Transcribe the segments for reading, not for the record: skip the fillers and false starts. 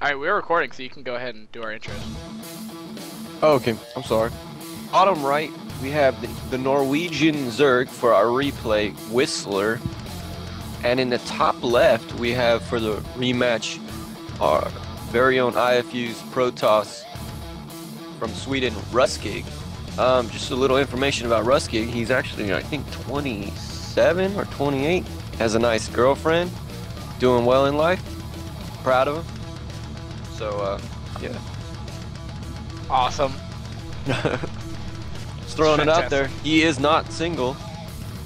Alright, we're recording, so you can go ahead and do our intro. Oh, okay, I'm sorry. Bottom right, we have the Norwegian Zerg for our replay, Whistler. And in the top left, we have for the rematch, our very own IFU's Protoss from Sweden, rUSKIG. Just a little information about rUSKIG. He's actually, I think, 27 or 28. Has a nice girlfriend. Doing well in life. Proud of him. So, yeah. Awesome. Just throwing it out there. He is not single.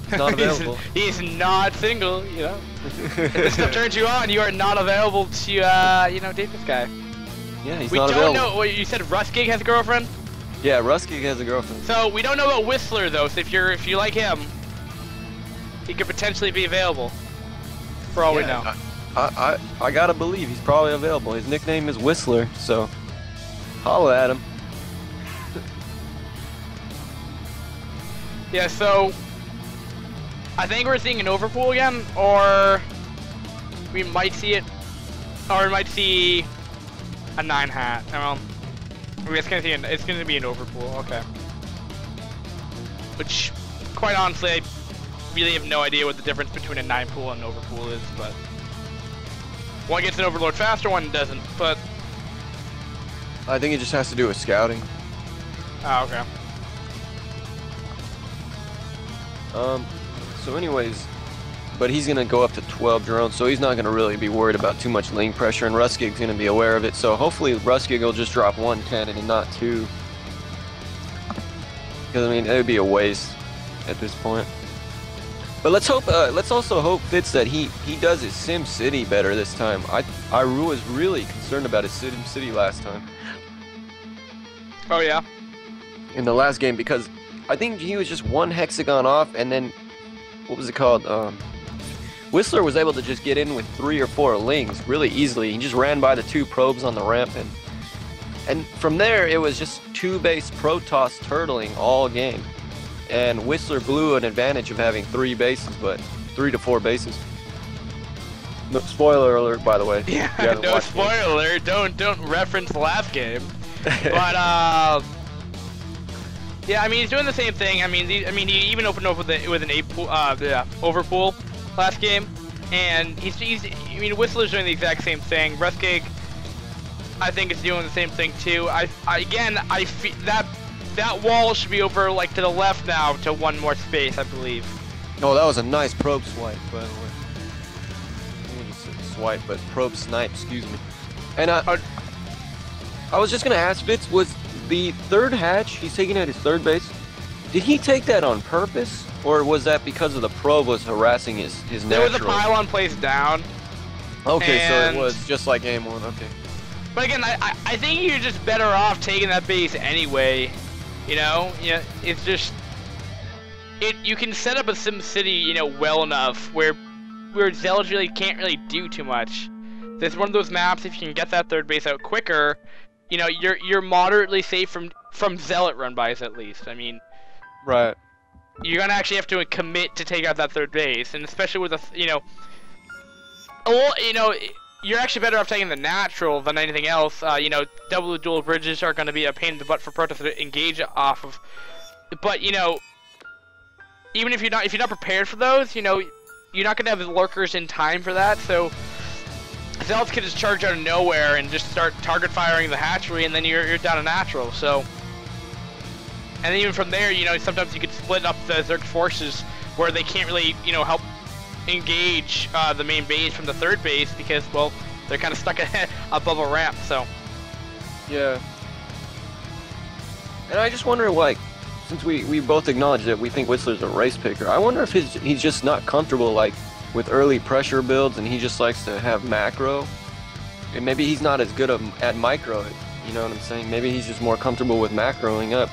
He's not available. he's not single, you know. If this stuff turns you on, you are not available to, you know, date this guy. Yeah, he's we not don't available. know. What you said, rUSKIG has a girlfriend. Yeah, rUSKIG has a girlfriend. So we don't know about Whistler though. So if you like him, he could potentially be available. For all we know. I gotta believe he's probably available. His nickname is Whistler, so holla at him. Yeah, so I think we're seeing an overpool again, or we might see it, or we might see a 9 hat. Well, it's gonna be an overpool. Okay. Which, quite honestly, I really have no idea what the difference between a 9 pool and an overpool is, but one gets an overload faster, one doesn't. But I think it just has to do with scouting. oh, okay. So anyways, but he's gonna go up to 12 drones, so he's not gonna really be worried about too much lane pressure, and rUSKIG's gonna be aware of it. So hopefully rUSKIG will just drop one cannon and not two, because I mean it would be a waste at this point. But let's hope. Let's also hope Fitz that he does his Sim City better this time. I was really concerned about his Sim City last time. Oh yeah. In the last game, because I think he was just one hexagon off, and then what was it called? Whistler was able to just get in with 3 or 4 lings really easily. He just ran by the 2 probes on the ramp, and from there it was just 2 base Protoss turtling all game. And Whistler blew an advantage of having 3 bases, but 3 to 4 bases. No, spoiler alert, by the way. Yeah, no spoiler alert. Don't reference the last game. But yeah, I mean he's doing the same thing. I mean he even opened up with an 8 pool, overpool last game, and he's I mean Whistler's doing the exact same thing. rUSKIG, I think, is doing the same thing too. I feel that wall should be over like to the left now to 1 more space, I believe. Oh, that was a nice probe swipe, by the way. I didn't just say swipe, but probe snipe, excuse me. And I was just gonna ask Fitz, was the 3rd hatch he's taking at his 3rd base, did he take that on purpose, or was that because of the probe was harassing his natural? There was a pylon placed down. Okay, so it was just like game 1, okay. But again, I think you're just better off taking that base anyway. You know, yeah, it's just you can set up a Sim City, you know, well enough where Zealots really can't really do too much. There's one of those maps, if you can get that 3rd base out quicker, you know, you're moderately safe from Zealot run-bys at least. I mean, right. You're gonna actually have to commit to take out that 3rd base, and especially with you're actually better off taking the natural than anything else. You know, double dual bridges are gonna be a pain in the butt for Protoss to engage off of. But you know, even if you're not prepared for those, you know, you're not gonna have the lurkers in time for that. So Zealots can just charge out of nowhere and just start target firing the hatchery, and then you're down a natural. So, and then even from there, you know, sometimes you could split up the Zerg forces where they can't really, you know, help engage the main base from the 3rd base because, well, they're kind of stuck above a ramp. So yeah. And I just wonder, like, since we both acknowledge that we think Whistler's a race picker, I wonder if he's just not comfortable, like, with early pressure builds, and he just likes to have macro, and maybe he's not as good at micro. You know what I'm saying? Maybe he's just more comfortable with macroing up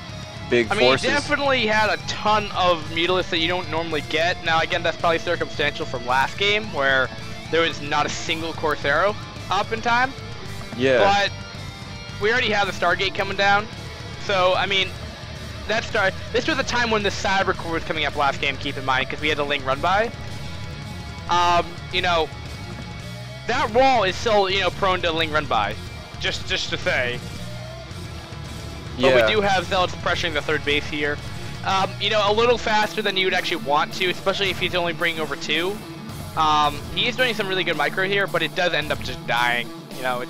big forces. I mean, he definitely had a ton of mutalisks that you don't normally get. Now, again, that's probably circumstantial from last game, where there was not a single Corsaro up in time. Yeah. But we already have the Stargate coming down, so I mean, this was a time when the Cyber Core was coming up last game. Keep in mind, because we had the Ling run by. You know, that wall is still, you know, prone to Ling run by. just to say. Yeah. But we do have Zealots pressuring the third base here. You know, a little faster than you would actually want to, especially if he's only bringing over 2. He is doing some really good micro here, but it does end up just dying. You know,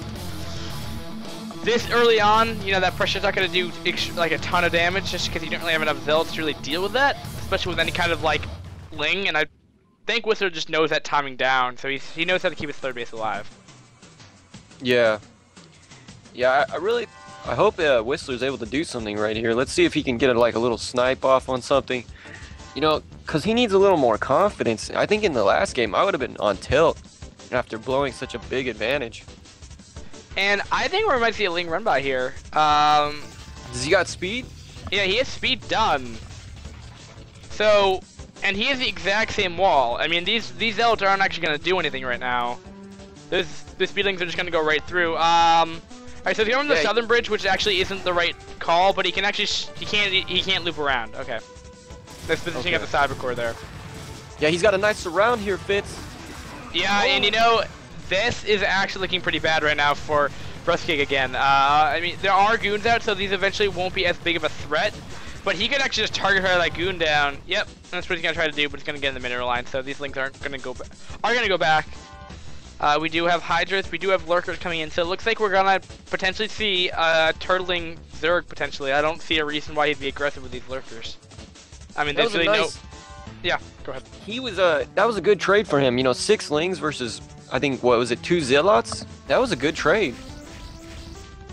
this early on, you know, that pressure's not going to do like a ton of damage just because you don't really have enough Zealots to really deal with that, especially with any kind of like Ling, and I think Whistler just knows that timing down, so he knows how to keep his third base alive. Yeah. Yeah, I hope Whistler's able to do something right here. Let's see if he can get like a little snipe off on something. You know, because he needs a little more confidence. I think in the last game, I would have been on tilt after blowing such a big advantage. And I think we might see a Ling run by here. Does he got speed? Yeah, he has speed done. So, and he has the exact same wall. I mean, these Zealots aren't actually going to do anything right now. The speedlings are just going to go right through. Alright, so he's going to the southern bridge, which actually isn't the right call, but he can actually he can't loop around. Okay. That's positioning at the cyber core there. Yeah, he's got a nice surround here, Fitz. Yeah, and you know, this is actually looking pretty bad right now for rUSKIG again. I mean, there are goons out, so these eventually won't be as big of a threat. But he could actually just target her that goon down. Yep, that's what he's gonna try to do, but he's gonna get in the mineral line. So these links aren't gonna go back. We do have Hydras, we do have Lurkers coming in, so it looks like we're gonna potentially see turtling Zerg potentially. I don't see a reason why he'd be aggressive with these Lurkers. I mean, there's really no. Yeah, go ahead. He was that was a good trade for him. You know, 6 Lings versus I think what was it, 2 Zealots? That was a good trade.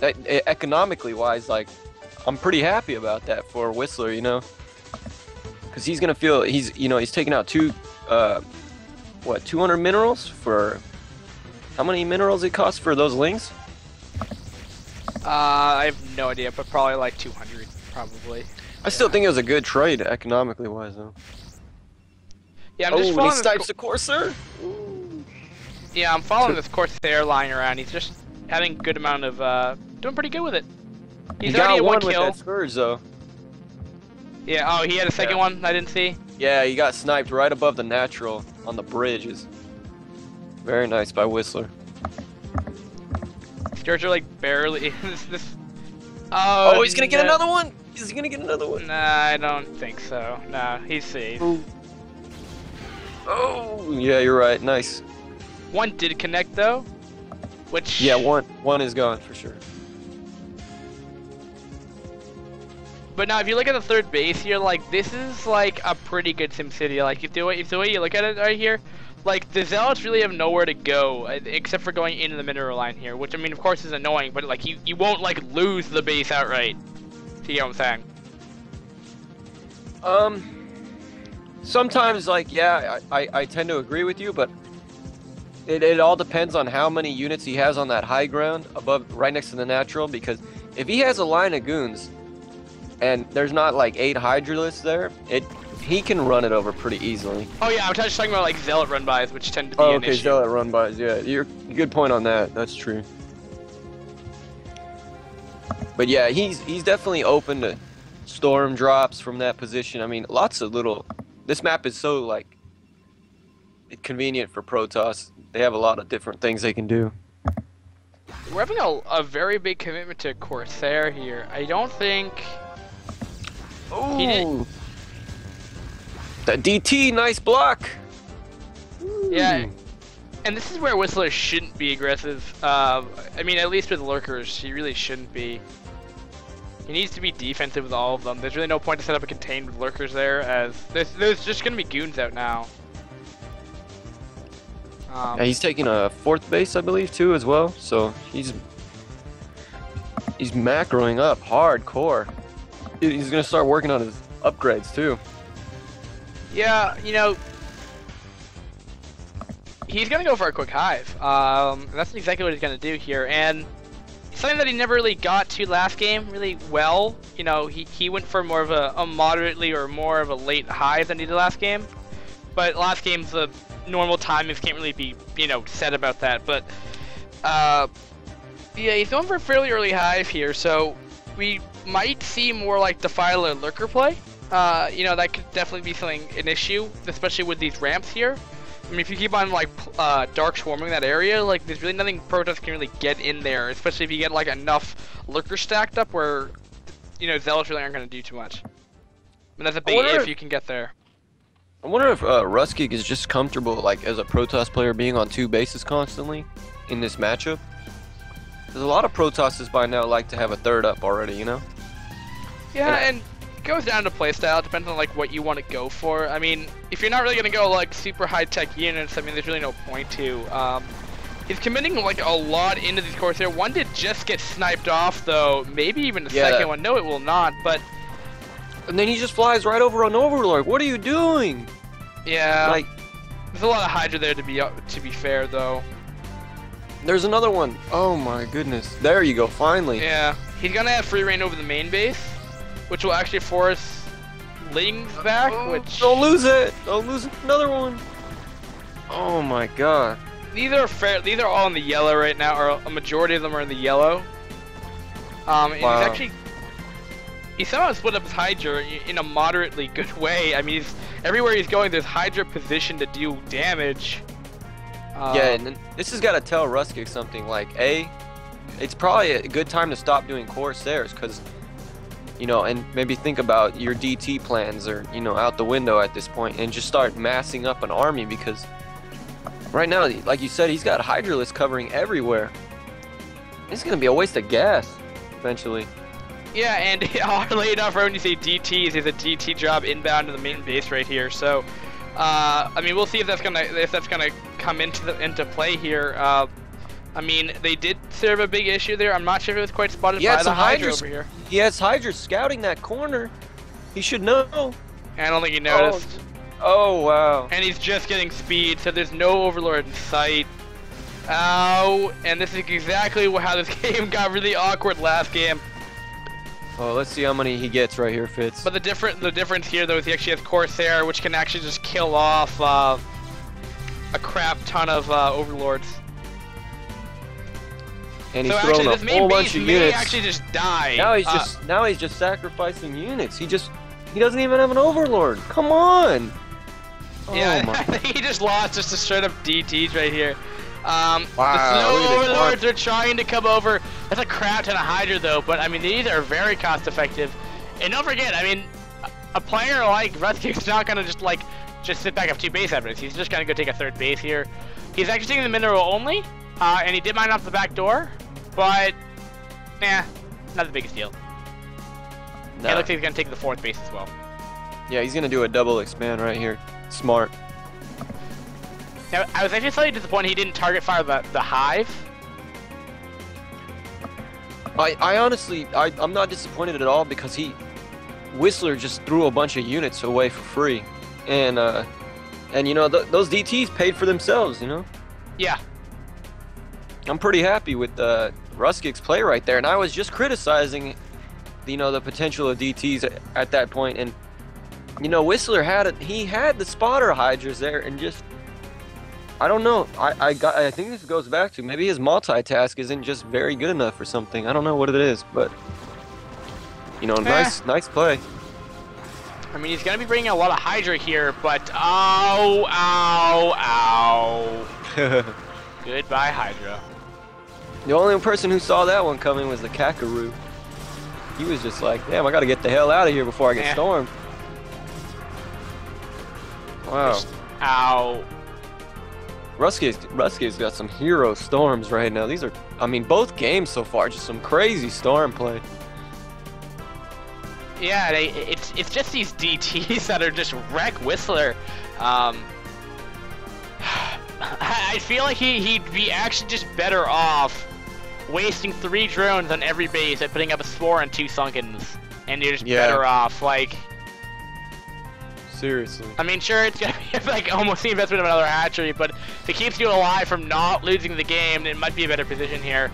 That economically wise, like I'm pretty happy about that for Whistler. You know, because he's gonna feel he's taking out 200 minerals for. How many minerals it costs for those Lings? I have no idea, but probably like 200, probably. I still think it was a good trade, economically wise, though. Yeah, I'm just following he snipes the Corsair? Yeah, I'm following this Corsair lying around. He's just having a good amount of, doing pretty good with it. He's already at 1 kill. With that Scourge, though. Yeah, oh, he had a second one I didn't see? Yeah, he got sniped right above the natural on the bridges. Very nice by Whistler. Scourge are like barely. Oh, he's gonna get another one? Is he gonna get another one? Nah, I don't think so. Nah, he's safe. Oh, yeah, you're right. Nice. One did connect though, which. Yeah, one is gone for sure. But now, if you look at the third base here, like this is like a pretty good SimCity. Like if the way you look at it right here. Like, the Zealots really have nowhere to go, except for going into the mineral line here, which, I mean, of course is annoying, but, like, you won't, like, lose the base outright. See what I'm saying? Sometimes, like, yeah, I tend to agree with you, but it all depends on how many units he has on that high ground above, right next to the natural, because if he has a line of goons, and there's not, like, 8 Hydralisks there, he can run it over pretty easily. Oh yeah, I'm just talking about like Zealot run-bys, which tend to be an issue. Zealot run-bys, yeah. You're good point on that. That's true. But yeah, he's definitely open to storm drops from that position. I mean, lots of little. This map is so like convenient for Protoss. They have a lot of different things they can do. We're having a very big commitment to Corsair here. I don't think. Oh. The DT, nice block. Yeah, and this is where Whistler shouldn't be aggressive. I mean, at least with Lurkers, he really shouldn't be. He needs to be defensive with all of them. There's really no point to set up a contained with Lurkers there, as there's just gonna be goons out now. Yeah, he's taking a 4th base, I believe, too, as well. So he's macroing up hardcore. He's gonna start working on his upgrades too. Yeah, you know, he's gonna go for a quick hive. That's exactly what he's gonna do here, and something that he never really got to last game really well. You know, he went for more of a moderately or more of a late hive than he did last game. But last game's the normal timings can't really be, you know, said about that. But yeah, he's going for a fairly early hive here, so we might see more like Defiler Lurker play. You know, that could definitely be an issue, especially with these ramps here. I mean, if you keep on like dark swarming that area, like there's really nothing Protoss can really get in there, especially if you get like enough lurkers stacked up where, you know, Zealots really aren't going to do too much. And that's a big if you can get there. I wonder if rUSKIG is just comfortable, like, as a Protoss player being on 2 bases constantly in this matchup. Because a lot of Protosses by now like to have a 3rd up already, you know? Yeah, and it goes down to playstyle. It depends on, like, what you want to go for. I mean, if you're not really going to go, like, super high-tech units, I mean, there's really no point to. He's committing, like, a lot into these cores here. One did just get sniped off, though. Maybe even the second one. No, it will not, but... And then he just flies right over on Overlord. What are you doing? Yeah. Like, there's a lot of Hydra there to be fair, though. There's another one. Oh my goodness. There you go, finally. Yeah. He's gonna have free reign over the main base, which will actually force Lings back, which... Don't lose it! Don't lose another one! Oh my god. These are fair. These are all in the yellow right now, or a majority of them are in the yellow. And wow. he's actually... He somehow split up his Hydra in a moderately good way. I mean, everywhere he's going, there's Hydra positioned to do damage. Yeah, and this has got to tell rUSKIG something, like, A, it's probably a good time to stop doing Corsairs, because, you know, and maybe think about your DT plans are, you know, out the window at this point, and just start massing up an army, because right now, like you said, he's got Hydralists covering everywhere. It's going to be a waste of gas, eventually. Yeah, and oddly enough, right when you say DTs, there's a DT job inbound to the main base right here. So, I mean, we'll see if that's gonna come into play here. I mean, they did serve a big issue there. I'm not sure if it was quite spotted by the Hydra over here. He has Hydra scouting that corner. He should know. I don't think he noticed. Oh wow. And he's just getting speed, so there's no Overlord in sight. Ow! And this is exactly how this game got really awkward last game. Oh, let's see how many he gets right here, Fitz. But the difference here, though, is he actually has Corsair, which can actually just kill off a crap ton of Overlords. And he's throwing a whole bunch of units. Actually just die. Now he's just sacrificing units. He doesn't even have an Overlord. Come on. Yeah, oh my. he just lost just a straight up DTs right here. Wow, the Snow Overlords are trying to come over. That's a crap ton of Hydra though, but I mean these are very cost effective. And don't forget, I mean, a player like rUSKIG's not gonna just sit back up 2 base evidence. He's just gonna go take a 3rd base here. He's actually taking the mineral only, and he did mine off the back door, but nah, not the biggest deal. No. It looks like he's gonna take the 4th base as well. Yeah, he's gonna do a double expand right here. Smart. Now, I was actually slightly disappointed he didn't target fire the hive. I honestly, I'm not disappointed at all because Whistler just threw a bunch of units away for free, and you know those DTs paid for themselves, you know. Yeah. I'm pretty happy with rUSKIG's play right there, and I was just criticizing, you know, the potential of DTs at that point, and you know Whistler had the spotter Hydras there, and just. I don't know. I think this goes back to maybe his multitask isn't just very good enough or something. I don't know what it is, but you know, nice play. I mean, he's gonna be bringing a lot of Hydra here, but ow. Goodbye, Hydra. The only person who saw that one coming was the Kakaroo. He was just like, damn, I gotta get the hell out of here before I get stormed. Wow. Ow. rUSKIG's got some hero storms right now. These are, I mean, both games so far, just some crazy storm play. Yeah, it's just these DTs that are just wreck Whistler. I feel like he'd be actually just better off wasting 3 drones on every base and putting up a Spore and 2 Sunkens, and you're just better off, like... Seriously. I mean, sure, it's gonna be like almost the investment of another hatchery, but if it keeps you alive from not losing the game, it might be a better position here.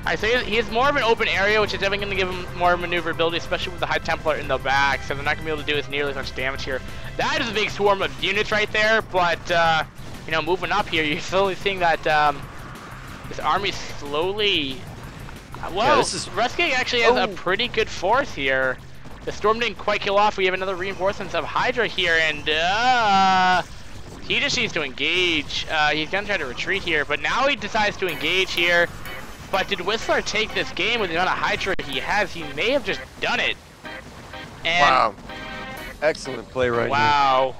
I say he has more of an open area, which is definitely going to give him more maneuverability, especially with the High Templar in the back, so they're not going to be able to do as nearly as much damage here. That is a big swarm of units right there, but, you know, moving up here, you're slowly seeing that this army slowly... Well, rUSKIG actually has a pretty good force here. The storm didn't quite kill off. We have another reinforcement of Hydra here, and He just needs to engage. He's gonna try to retreat here, but now he decides to engage here. But did Whistler take this game with the amount of Hydra he has? He may have just done it. And wow. Excellent play right wow.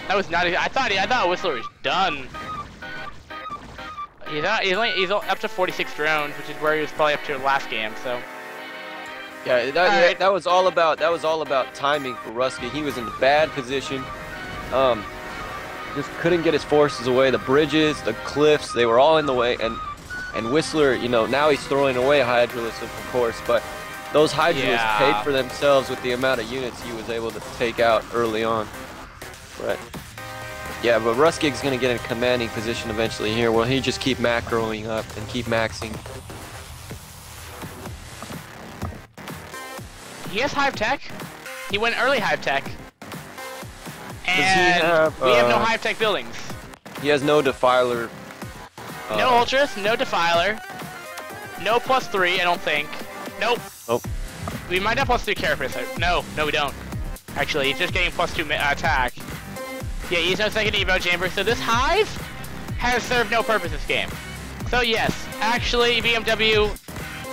That was not. I thought Whistler was done. He's up to 46 drones, which is where he was probably up to last game. So. Yeah, that was all about timing for rUSKIG. He was in a bad position. Just couldn't get his forces away. The bridges, the cliffs, they were all in the way. And Whistler, you know, now he's throwing away Hydralisks, of course, but those Hydralisks paid for themselves with the amount of units he was able to take out early on. But yeah, but rUSKIG's gonna get in a commanding position eventually here. Will he just keep macroing up and keep maxing? He has Hive Tech. He went early Hive Tech. And we have no Hive Tech buildings. He has no Defiler. No Ultras, no Defiler. No +3, I don't think. Nope. Nope. We might have +3 Carapace. No, we don't. Actually, he's just getting +2 attack. Yeah, he's no second Evo Chamber. So this Hive has served no purpose this game. So yes, actually, BMW,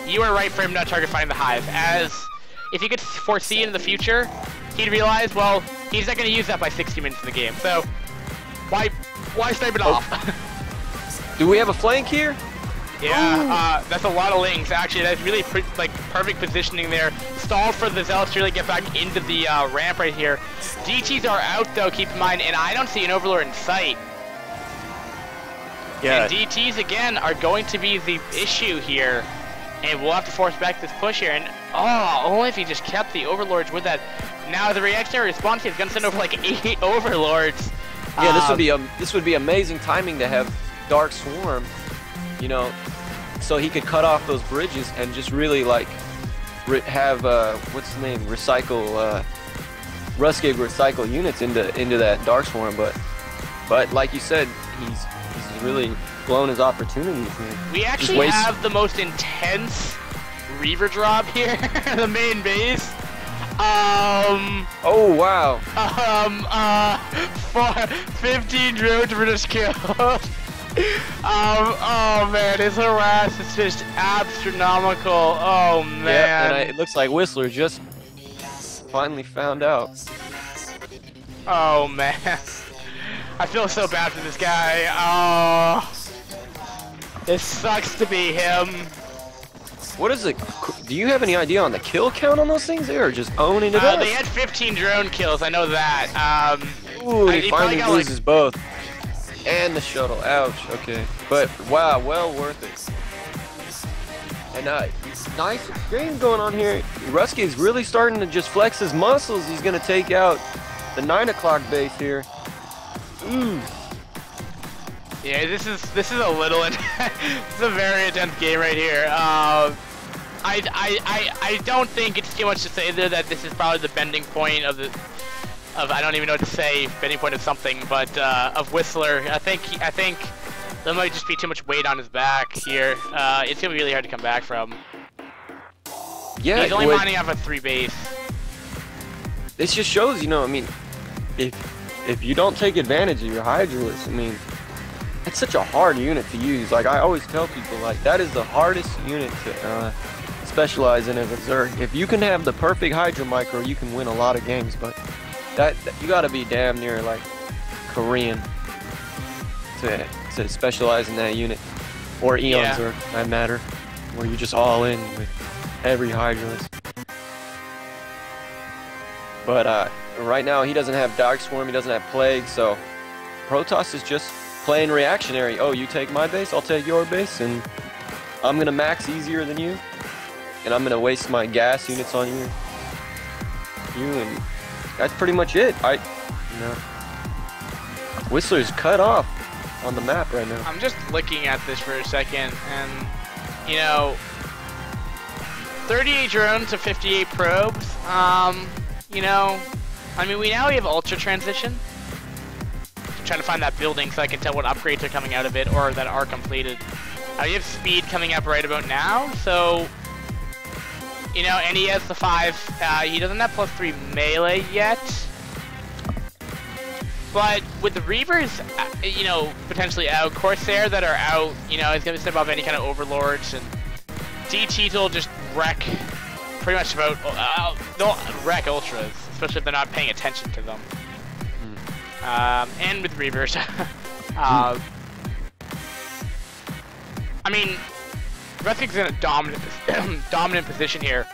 you were right for him not target fighting the Hive, as if he could foresee in the future, he'd realize, well, he's not going to use that by 60 minutes in the game. So why snipe it off? Do we have a flank here? Yeah, that's a lot of links. Actually, that's really perfect positioning there. Stalled for the Zealots to really get back into the ramp right here. DTs are out though, keep in mind, and I don't see an Overlord in sight. Yeah. And DTs again are going to be the issue here, and we'll have to force back this push here. And only if he just kept the Overlords with that. Now the reactionary response team is gonna send over like 8 Overlords. Yeah, this would be amazing timing to have Dark Swarm, you know, so he could cut off those bridges and just really like have what's the name, rUSKIG recycle units into that Dark Swarm, but like you said, he's really blown his opportunities here. We actually have the most intense Reaver drop here, the main base. Oh wow. 15 drones were just killed. Oh man, his harass is just astronomical. Oh man. Yeah, and it looks like Whistler just finally found out. Oh man. I feel so bad for this guy. Oh. It sucks to be him. What is it? Do you have any idea on the kill count on those things? They are just owning it up. They had 15 drone kills, I know that. Ooh, he finally loses both. And the shuttle, ouch, okay. But, wow, well worth it. And nice game going on here. rUSKIG's really starting to just flex his muscles. He's gonna take out the 9 o'clock base here. Ooh. Yeah, this is a little this is a very intense game right here. I don't think it's too much to say there that this is probably the bending point of I don't even know what to say, bending point of something, but of Whistler. I think there might just be too much weight on his back here. It's gonna be really hard to come back from. Yeah, he's only mining off a 3 base. This just shows, you know, I mean, if you don't take advantage of your Hydralisk, I mean, it's such a hard unit to use. Like I always tell people, like that is the hardest unit to specialize in as a Zerg. If you can have the perfect Hydra micro, you can win a lot of games. But that you got to be damn near like Korean to specialize in that unit, or Eon Zerg, for that matter, where you're just all in with every Hydralisk. But right now he doesn't have Dark Swarm, he doesn't have Plague, so Protoss is just playing reactionary. Oh, you take my base, I'll take your base, and I'm gonna max easier than you, and I'm gonna waste my gas units on you, and that's pretty much it. Whistler's cut off on the map right now. I'm just looking at this for a second, and you know, 38 drones to 58 probes. You know, I mean, we have Ultra Transition. Trying to find that building so I can tell what upgrades are coming out of it or that are completed. You have speed coming up right about now, so you know, and he has the 5. He doesn't have +3 melee yet. But with the Reavers, you know, potentially out, Corsair that are out, you know, it's going to step above any kind of Overlords, and DTs will just wreck pretty much about, they'll wreck Ultras, especially if they're not paying attention to them. And with Reavers. I mean, rUSKIG's in a dominant position here.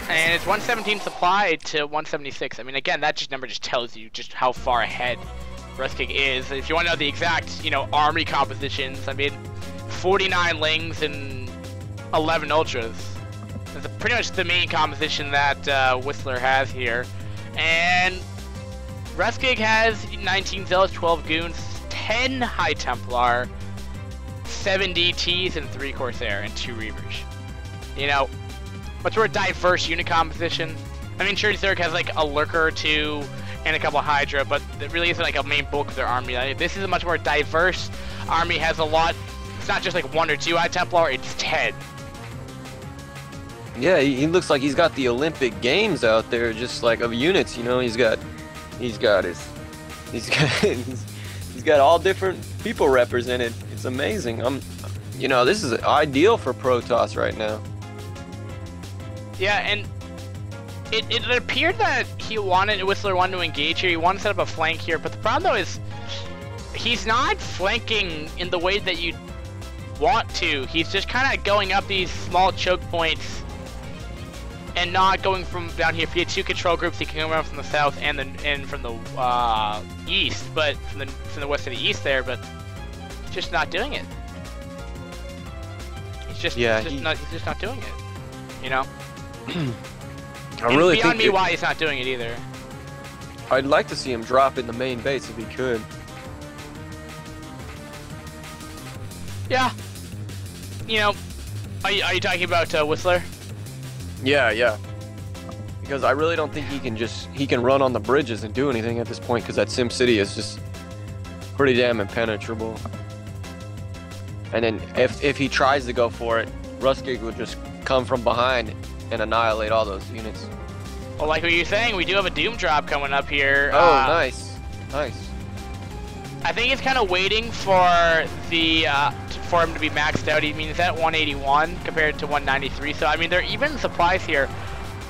And it's 117 supply to 176. I mean, again, that number just tells you just how far ahead rUSKIG is. If you want to know the exact, you know, army compositions, I mean, 49 Lings and 11 Ultras. That's pretty much the main composition that Whistler has here. And rUSKIG has 19 Zealots, 12 Goons, 10 High Templar, 7 DTs, and 3 Corsair, and 2 Reavers. You know, much more diverse unit composition. I mean, sure, Zerg has like a Lurker or 2 and a couple of Hydra, but it really isn't like a main bulk of their army. Like, this is a much more diverse army, has a lot. It's not just like 1 or 2 High Templar, it's 10. Yeah, he looks like he's got the Olympic Games out there, just like of units. You know, he's got all different people represented. It's amazing. You know, this is ideal for Protoss right now. Yeah, and it appeared that Whistler wanted to engage here. He wanted to set up a flank here, but the problem though is he's not flanking in the way that you want to. He's just kind of going up these small choke points and not going from down here. If he had 2 control groups, he can come around from the south and from the east, but from the west to the east there. But he's just not doing it. He's just not doing it. You know. I really beyond me why he's not doing it either. I'd like to see him drop in the main base if he could. Yeah. You know, are you talking about Whistler? Yeah. Because I really don't think he can run on the bridges and do anything at this point, because that Sim City is just pretty damn impenetrable. And then if he tries to go for it, rUSKIG will just come from behind and annihilate all those units. Well, like what you're saying, we do have a Doom drop coming up here. Oh, nice. I think he's kind of waiting for for him to be maxed out. I mean, it's at 181 compared to 193. So I mean, they're even supplies here,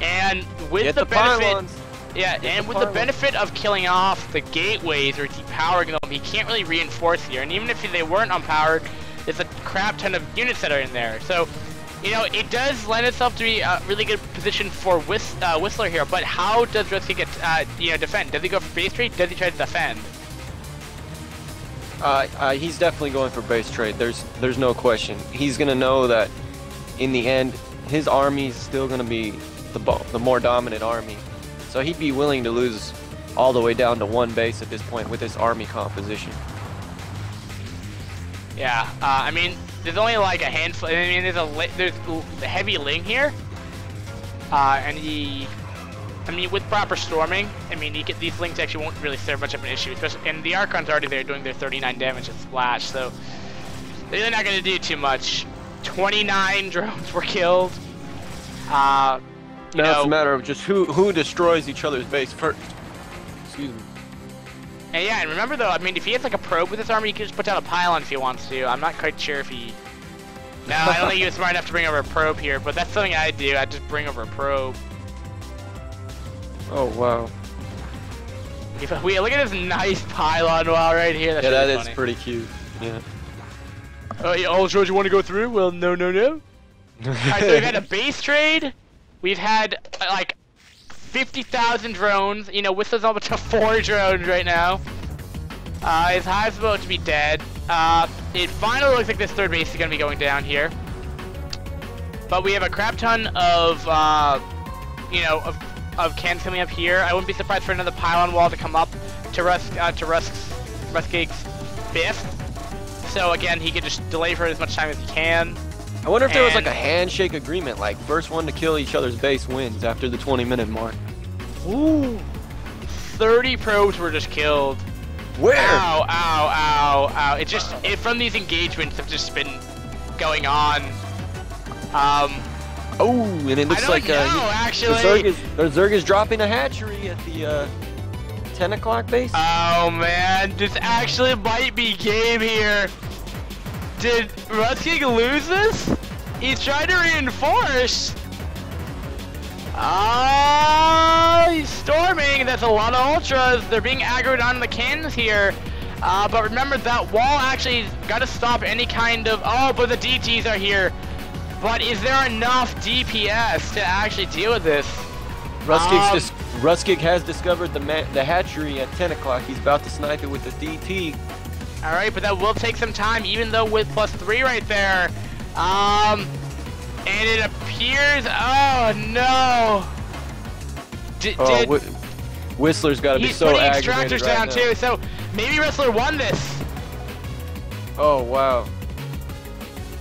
and with the benefit, the benefit of killing off the gateways or depowering them, he can't really reinforce here. And even if they weren't unpowered, there's a crap ton of units that are in there. So, you know, it does lend itself to be a really good position for Whistler here. But how does rUSKIG get, defend? Does he go for base trade? Does he try to defend? He's definitely going for base trade. There's no question. He's gonna know that in the end, his army's still gonna be the more dominant army. So he'd be willing to lose all the way down to 1 base at this point with this army composition. Yeah, I mean, there's only like a handful. I mean, there's a heavy Ling here, and with proper storming, I mean, these Lings actually won't really serve much of an issue, especially, and the Archon's already there doing their 39 damage at splash, so they're really not going to do too much. 29 drones were killed. Now it's a matter of just who destroys each other's base first. Excuse me. And yeah, and remember though, I mean, if he has like a probe with his army, he can just put down a pylon if he wants to. I'm not quite sure if he... No, I don't think he was smart enough to bring over a probe here, but that's something I'd do. I'd just bring over a probe. Oh, wow. Look at this nice pylon wall right here. That's that really is funny. pretty cute. Yeah. Oh, George, you want to go through? Well, no. Alright, so we've had a base trade. We've had, like, 50,000 drones. You know, Whistler's up to 4 drones right now. His hive's about to be dead. It finally looks like this third base is going to be going down here. But we have a crap ton of, of cans coming up here. I wouldn't be surprised for another pylon wall to come up to rUSKIG's 5th. So again, he could just delay for as much time as he can. I wonder if there was like a handshake agreement, like first one to kill each other's base wins after the 20-minute mark. Ooh. 30 probes were just killed. Where? Ow. From these engagements have just been going on. Oh, and it looks like actually. the Zerg is dropping a hatchery at the 10 o'clock base? Oh man, this actually might be game here. Did rUSKIG lose this? He's trying to reinforce. He's storming. That's a lot of ultras. They're being aggroed on the cannons here. But remember that wall actually got to stop any kind of. Oh, but the DTs are here. But is there enough DPS to actually deal with this? rUSKIG has discovered the hatchery at 10 o'clock. He's about to snipe it with the DT. All right, but that will take some time, even though with +3 right there. And it appears. Oh no. Whistler's got to be so aggravated He's putting extractors right down now. too, so maybe Whistler won this. Oh wow.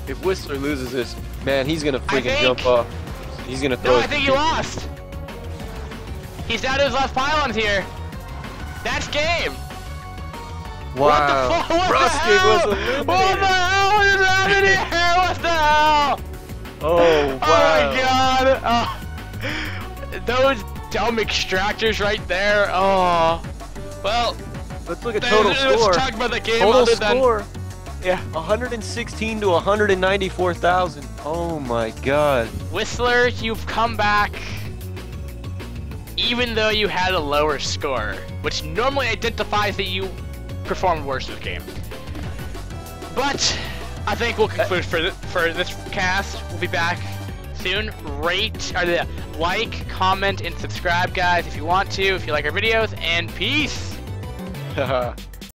If Whistler loses this, man, he's gonna freaking jump off. He's gonna throw. No, I think he lost. He's down to his last pylons here. That's game. Wow. What the fuck? rUSKIG was eliminated. What the hell is happening here? What the hell? Oh wow. Oh my god. Those dumb extractors right there. Oh. Well. Let's look at total score. Let's talk about the game. Total score. Yeah. 116 to 194,000. Oh my god. Whistler, you've come back. Even though you had a lower score, which normally identifies that you performed worse this game. But I think we'll conclude for this cast. We'll be back soon. Like, comment, and subscribe, guys, if you want to, if you like our videos, and peace.